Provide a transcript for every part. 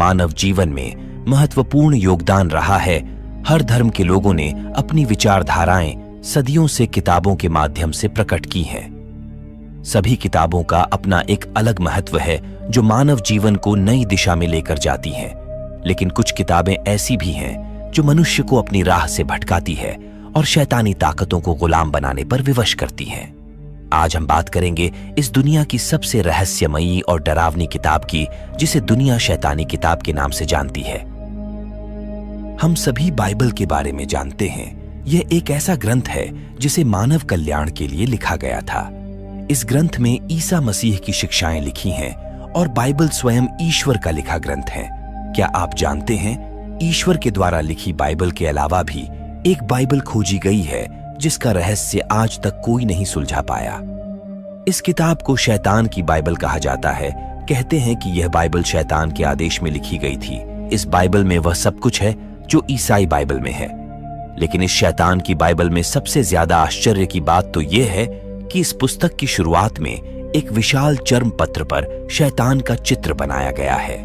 मानव जीवन में महत्वपूर्ण योगदान रहा है, हर धर्म के लोगों ने अपनी विचारधाराएं सदियों से किताबों के माध्यम से प्रकट की हैं। सभी किताबों का अपना एक अलग महत्व है जो मानव जीवन को नई दिशा में लेकर जाती हैं, लेकिन कुछ किताबें ऐसी भी हैं जो मनुष्य को अपनी राह से भटकाती है और शैतानी ताकतों को गुलाम बनाने पर विवश करती हैं। आज हम बात करेंगे इस दुनिया की सबसे रहस्यमयी और डरावनी किताब की, जिसे दुनिया शैतानी किताब के नाम से जानती है। हम सभी बाइबल के बारे में जानते हैं। यह एक ऐसा ग्रंथ है जिसे मानव कल्याण के लिए लिखा गया था। इस ग्रंथ में ईसा मसीह की शिक्षाएं लिखी हैं और बाइबल स्वयं ईश्वर का लिखा ग्रंथ है। क्या आप जानते हैं, ईश्वर के द्वारा लिखी बाइबल के अलावा भी एक बाइबल खोजी गई है जिसका रहस्य आज तक कोई नहीं सुलझा पाया। इस किताब को शैतान की बाइबल कहा जाता है। कहते हैं कि यह बाइबल शैतान के आदेश में लिखी गई थी। इस बाइबल में वह सब कुछ है जो ईसाई बाइबल में है, लेकिन इस शैतान की बाइबल में सबसे ज्यादा आश्चर्य की बात तो यह है कि इस पुस्तक की शुरुआत में एक विशाल चर्म पत्र पर शैतान का चित्र बनाया गया है।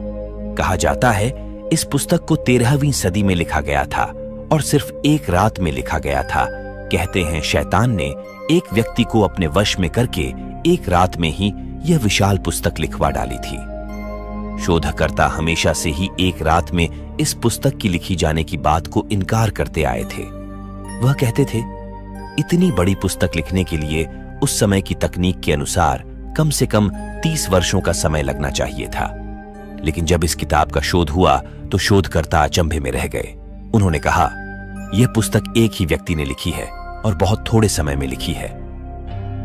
कहा जाता है इस पुस्तक को 13वीं सदी में लिखा गया था और सिर्फ एक रात में लिखा गया था। कहते हैं शैतान ने एक व्यक्ति को अपने वश में करके एक रात में ही यह विशाल पुस्तक लिखवा डाली थी। शोधकर्ता हमेशा से ही एक रात में इस पुस्तक की लिखी जाने की बात को इनकार करते आए थे। वह कहते थे इतनी बड़ी पुस्तक लिखने के लिए उस समय की तकनीक के अनुसार कम से कम 30 वर्षों का समय लगना चाहिए था। लेकिन जब इस किताब का शोध हुआ तो शोधकर्ता अचंभे में रह गए। उन्होंने कहा यह पुस्तक एक ही व्यक्ति ने लिखी है और बहुत थोड़े समय में लिखी है।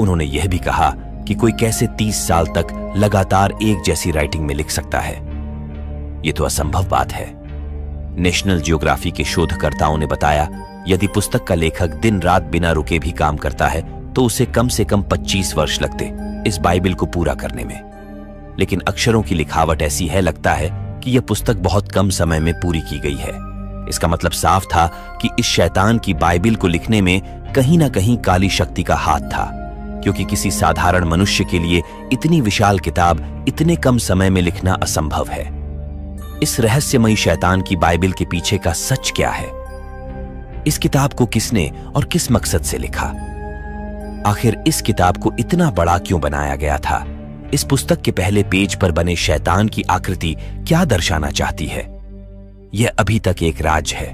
उन्होंने यह भी कहा कि कोई कैसे 30 साल तक लगातार एक जैसी राइटिंग में लिख सकता है। यह तो असंभव बात है। नेशनल ज्योग्राफी के शोधकर्ताओं ने बताया यदि पुस्तक का लेखक दिन रात बिना रुके भी काम करता है तो उसे कम से कम 25 वर्ष लगते इस बाइबल को पूरा करने में। लेकिन अक्षरों की लिखावट ऐसी है, लगता है कि यह पुस्तक बहुत कम समय में पूरी की गई है। इसका मतलब साफ था कि इस शैतान की बाइबल को लिखने में कहीं ना कहीं काली शक्ति का हाथ था, क्योंकि किसी साधारण मनुष्य के लिए इतनी विशाल किताब इतने कम समय में लिखना असंभव है। इस रहस्यमयी शैतान की बाइबल के पीछे का सच क्या है? इस किताब को किसने और किस मकसद से लिखा? आखिर इस किताब को इतना बड़ा क्यों बनाया गया था? इस पुस्तक के पहले पेज पर बने शैतान की आकृति क्या दर्शाना चाहती है? यह अभी तक एक राज है।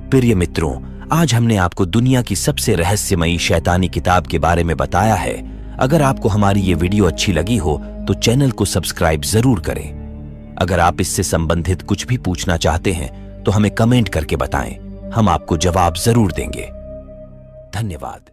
प्रिय मित्रों, आज हमने आपको दुनिया की सबसे रहस्यमयी शैतानी किताब के बारे में बताया है। अगर आपको हमारी ये वीडियो अच्छी लगी हो तो चैनल को सब्सक्राइब जरूर करें। अगर आप इससे संबंधित कुछ भी पूछना चाहते हैं तो हमें कमेंट करके बताएं, हम आपको जवाब जरूर देंगे। धन्यवाद।